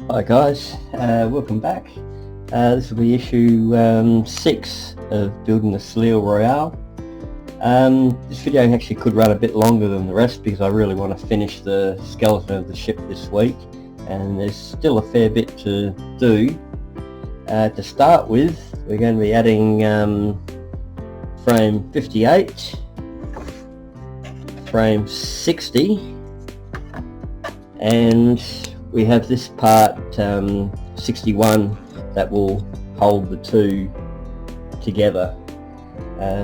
Hi guys, welcome back. This will be issue 6 of building the Soleil Royale. This video actually could run a bit longer than the rest because I really want to finish the skeleton of the ship this week, and there's still a fair bit to do. To start with, we're going to be adding frame 58, frame 60, and we have this part 61 that will hold the two together.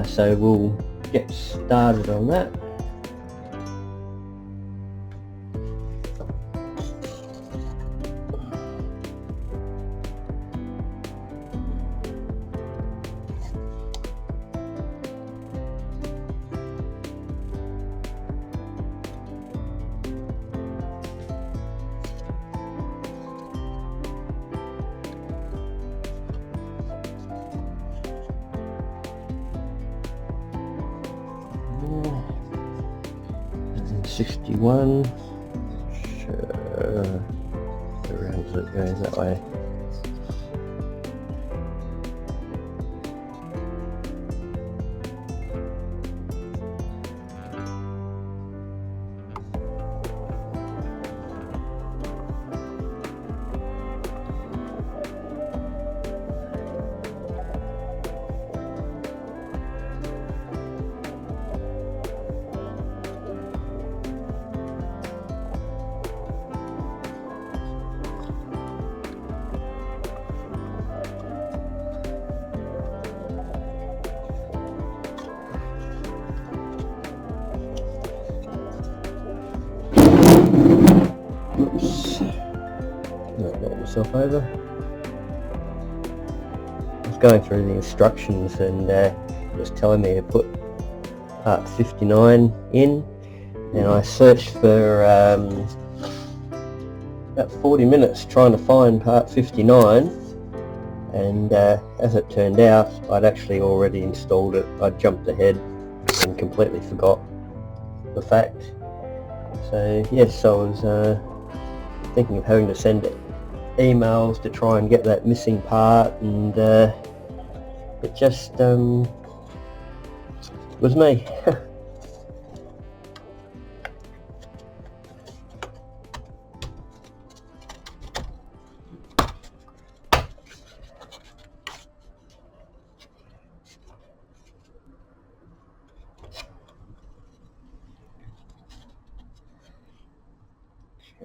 So we'll get started on that. And 61, sure, around it goes that way. Oops, knock myself over. I was going through the instructions and it was telling me to put part 59 in, and I searched for about 40 minutes trying to find part 59, and as it turned out, I'd actually already installed it. I jumped ahead and completely forgot the fact. So yes, I was thinking of having to send emails to try and get that missing part, and it just was me.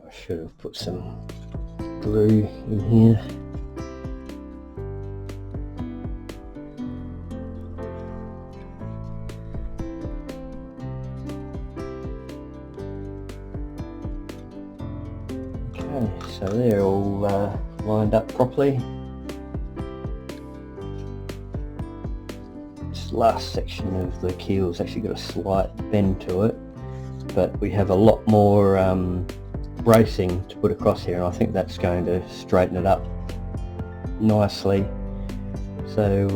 I should have put some glue in here. Okay, so they're all lined up properly. This last section of the keel's actually got a slight bend to it, but we have a lot more bracing to put across here, and I think that's going to straighten it up nicely. So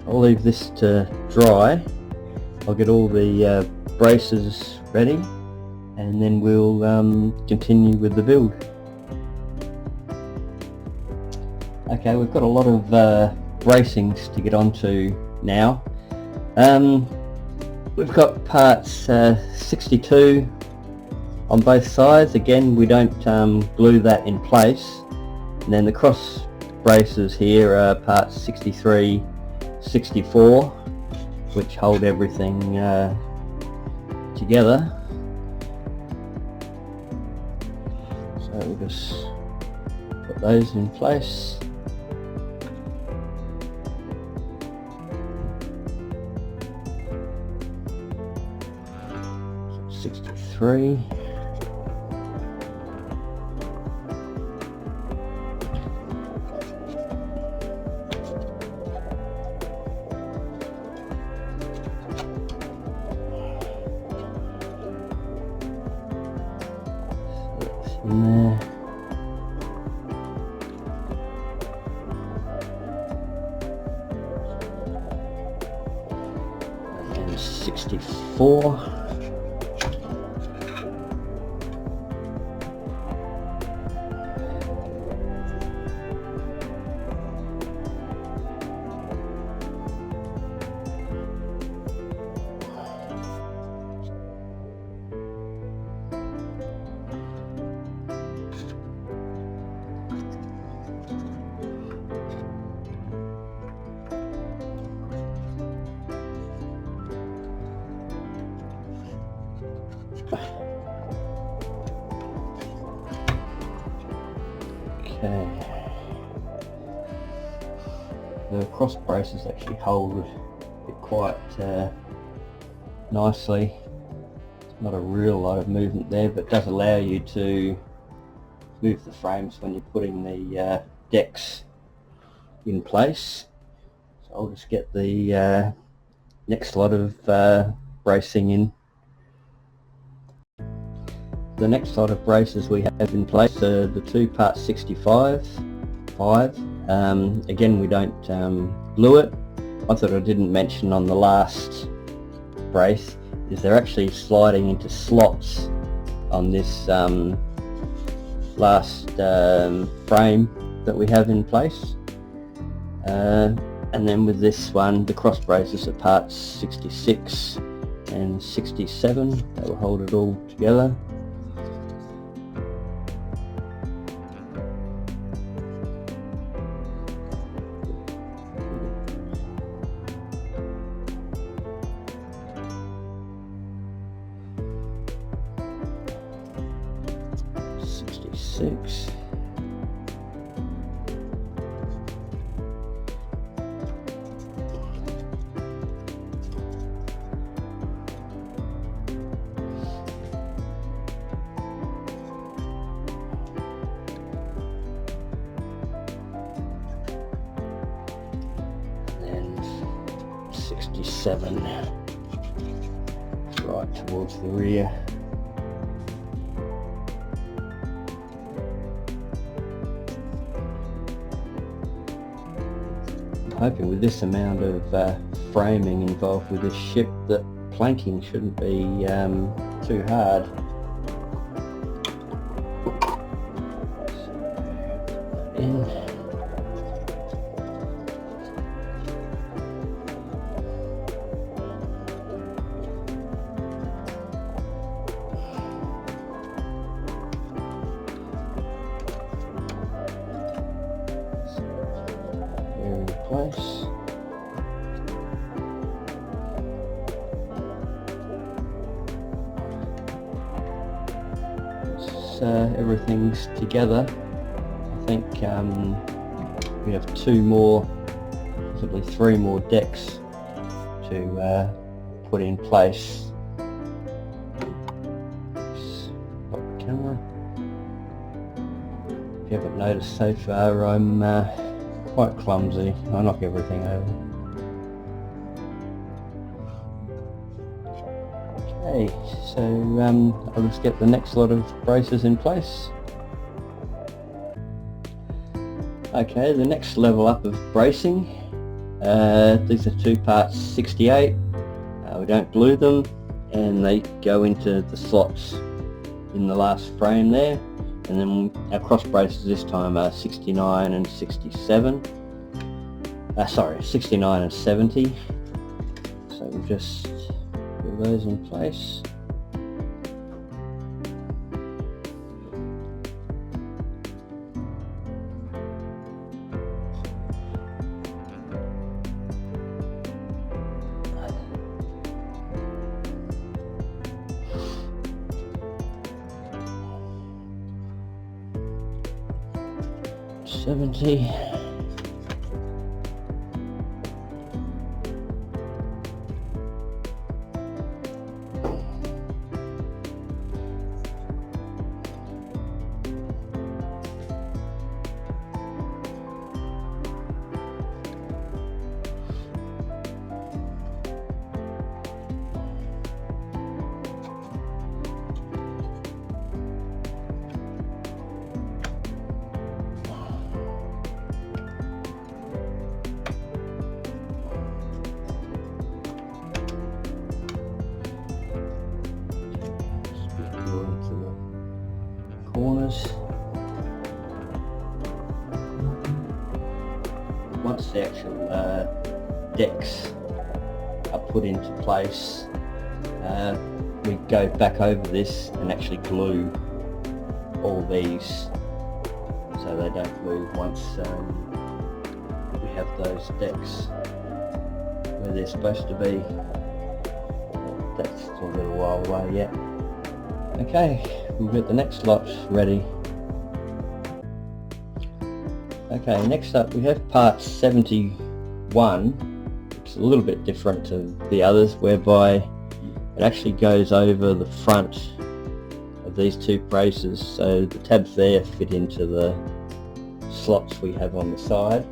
I'll leave this to dry. I'll get all the braces ready, and then we'll continue with the build. Okay, we've got a lot of bracings to get onto now. We've got parts 62 on both sides. Again, we don't glue that in place. And then the cross braces here are parts 63, 64, which hold everything together. So we'll just put those in place. So 63. In there. And 64. Okay. The cross braces actually hold it quite nicely. Not a real lot of movement there, but it does allow you to move the frames when you're putting the decks in place. So I'll just get the next lot of bracing in. The next lot of braces we have in place are the 2 part 65. Again, we don't glue it. One thing I didn't mention on the last brace is they're actually sliding into slots on this last frame that we have in place. And then with this one, the cross braces are parts 66 and 67. That will hold it all together. Six. And 67 right towards the rear. Hoping with this amount of framing involved with this ship that planking shouldn't be too hard. In. Place. So everything's together. I think we have 2 more, possibly 3 more decks to put in place. Stop the camera. If you haven't noticed so far, I'm quite clumsy. I knock everything over. Okay, so I'll just get the next lot of braces in place. Okay, the next level up of bracing. These are 2 parts 68. We don't glue them, and they go into the slots in the last frame there. And then our cross braces this time are 69 and 67. Sorry, 69 and 70. So we'll just put those in place. $70. Corners. Once the actual decks are put into place, we go back over this and actually glue all these so they don't move once we have those decks where they're supposed to be. That's still a little while away yet. Okay, we'll get the next lot ready. Okay, next up we have part 71. It's a little bit different to the others, whereby it actually goes over the front of these two braces, so the tabs there fit into the slots we have on the side.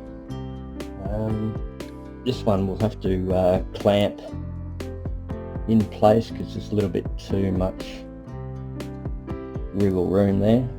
This one we'll have to clamp in place because there's a little bit too much wiggle room there.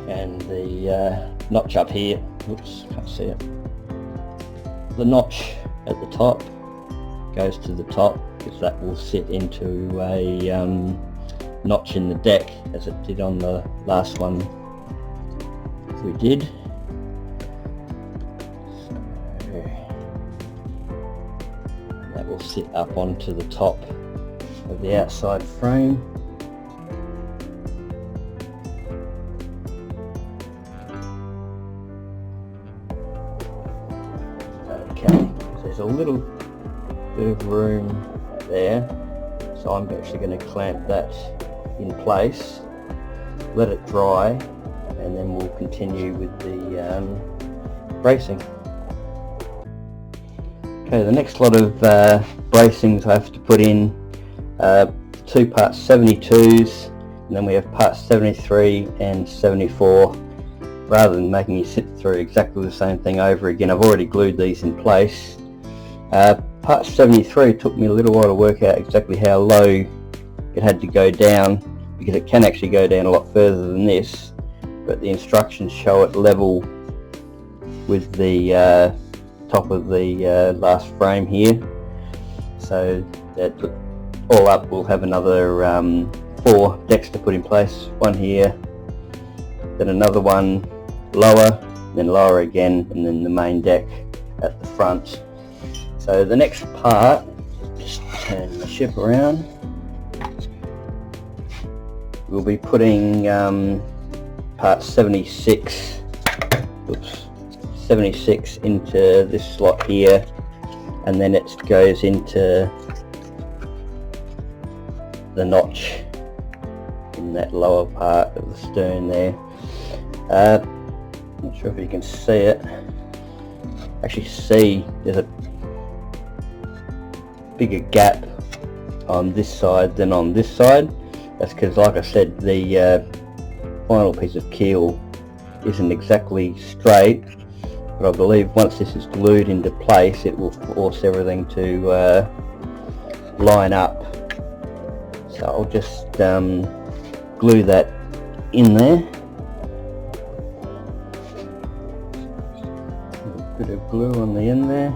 And the notch up here, oops, can't see it. The notch at the top goes to the top because that will sit into a notch in the deck as it did on the last one we did. So that will sit up onto the top of the outside frame. Okay, there's a little bit of room there, so I'm actually going to clamp that in place, let it dry, and then we'll continue with the bracing. Okay, the next lot of bracings I have to put in two parts 72s, and then we have parts 73 and 74. Rather than making you sit through exactly the same thing over again, I've already glued these in place. Part 73 took me a little while to work out exactly how low it had to go down, because it can actually go down a lot further than this, but the instructions show it level with the top of the last frame here. So that all up we'll have another 4 decks to put in place, one here, then another one lower, then lower again, and then the main deck at the front. So the next part, just turn the ship around, we'll be putting part 76 into this slot here, and then it goes into the notch in that lower part of the stern there. Not sure if you can see it. Actually see there's a bigger gap on this side than on this side. That's because, like I said, the final piece of keel isn't exactly straight, but I believe once this is glued into place it will force everything to line up. So I'll just glue that in there. A bit of glue on the end there.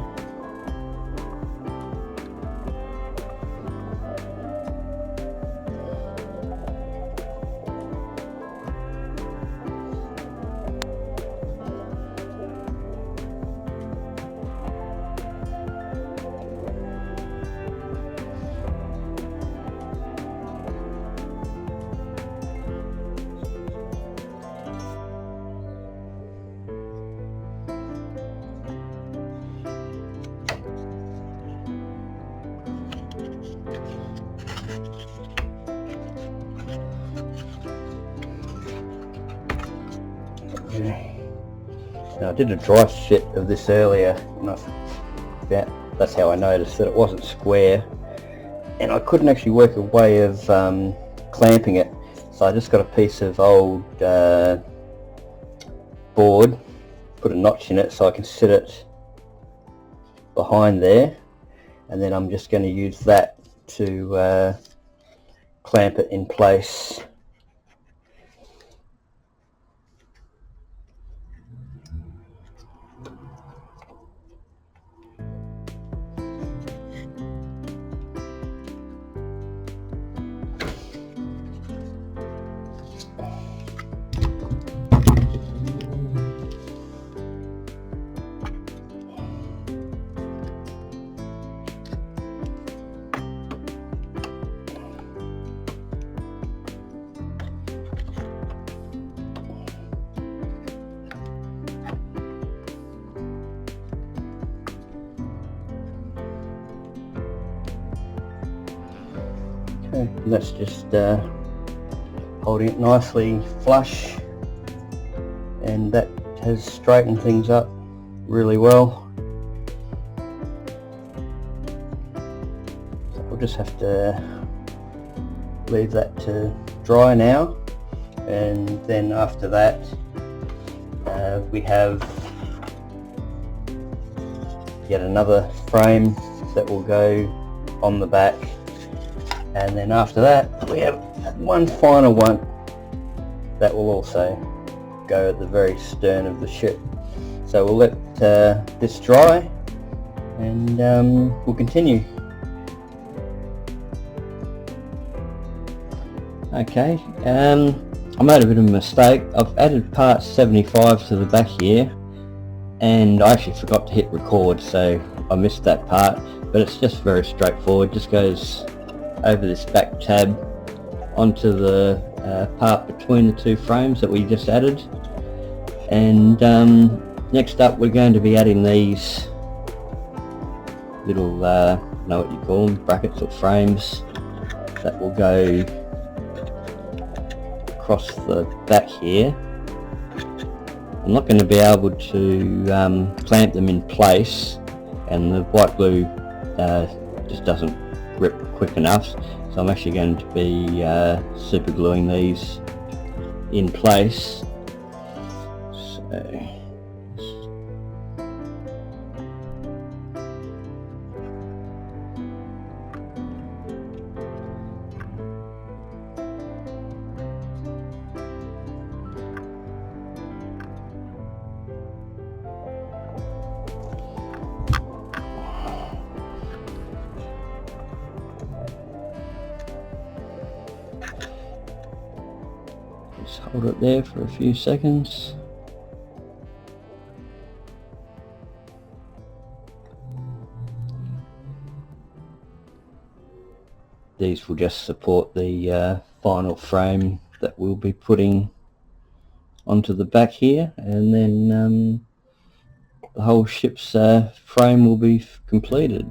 Now, I did a dry fit of this earlier, and that's how I noticed that it wasn't square, and I couldn't actually work a way of clamping it, so I just got a piece of old board, put a notch in it so I can sit it behind there, and then I'm just going to use that to clamp it in place. Okay, that's just holding it nicely flush, and that has straightened things up really well. So we'll just have to leave that to dry now, and then after that we have yet another frame that will go on the back, and then after that we have one final one that will also go at the very stern of the ship. So we'll let this dry, and we'll continue. Okay, I made a bit of a mistake. I've added part 75 to the back here, and I actually forgot to hit record, so I missed that part, but it's just very straightforward. Just goes over this back tab onto the part between the two frames that we just added. And next up we're going to be adding these little, I don't know what you call them, brackets or frames that will go across the back here. I'm not going to be able to clamp them in place, and the white glue just doesn't grip quick enough, so I'm actually going to be super gluing these in place. So just hold it there for a few seconds. These will just support the final frame that we'll be putting onto the back here, and then the whole ship's frame will be completed.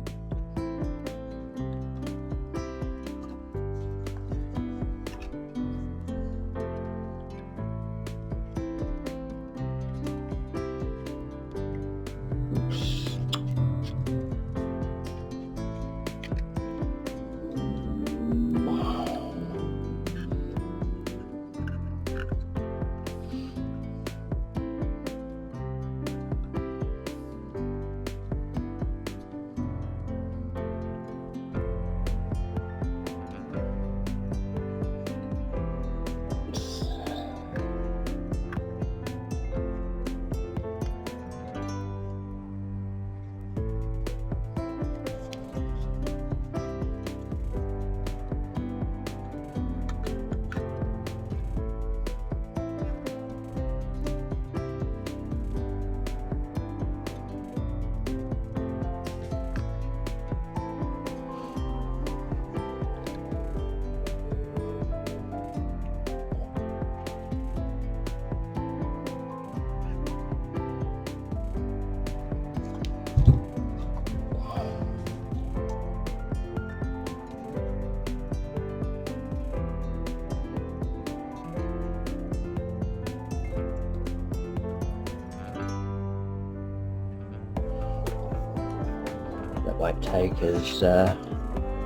Won't take as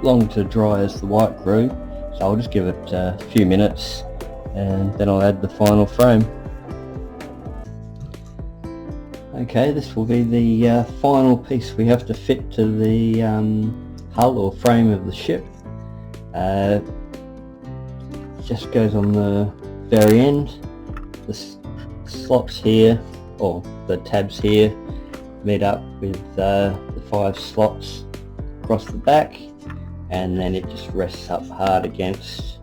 long to dry as the white glue, so I'll just give it a few minutes and then I'll add the final frame. Okay, this will be the final piece we have to fit to the hull or frame of the ship. Just goes on the very end. The slots here, or the tabs here, meet up with the 5 slots across the back, and then it just rests up hard against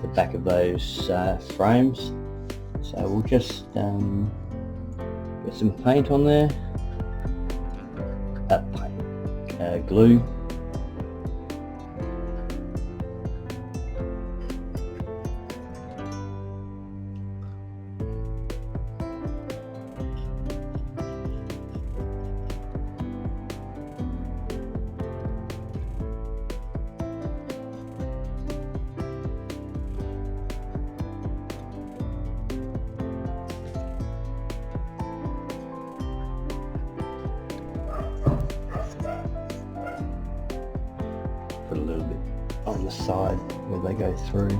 the back of those frames. So we'll just get some paint on there, glue, side where they go through.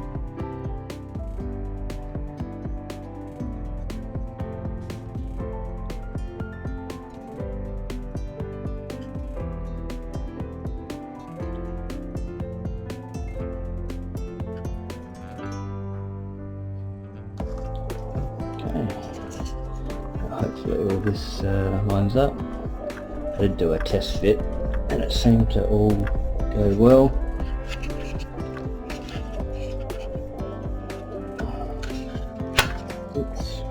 Hopefully all this lines up. I did do a test fit and it seemed to all go well. Oops,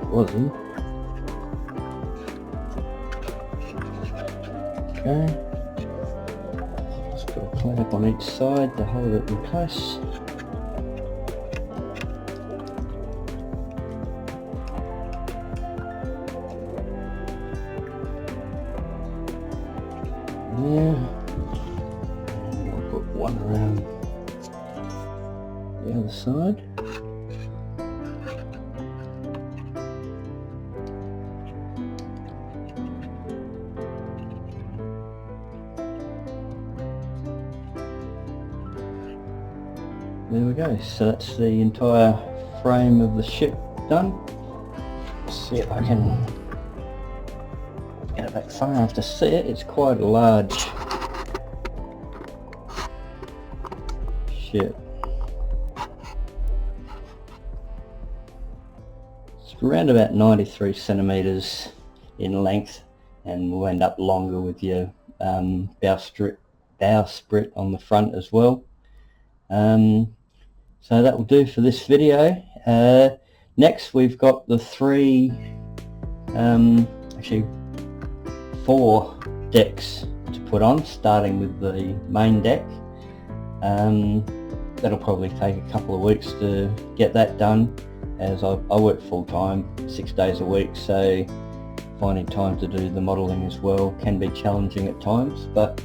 it wasn't. Okay, just put a clamp on each side to hold it in place. Yeah, and I'll put one around the other side. There we go, so that's the entire frame of the ship done. Let's see if I can get it back far enough to see it. It's quite a large ship. It's around about 93 centimeters in length, and will end up longer with your bowsprit on the front as well. So that will do for this video. Next we've got the actually 4 decks to put on, starting with the main deck. That'll probably take a couple of weeks to get that done, as I work full-time 6 days a week, so finding time to do the modelling as well can be challenging at times, but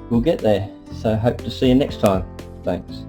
we'll get there. So hope to see you next time. Thanks.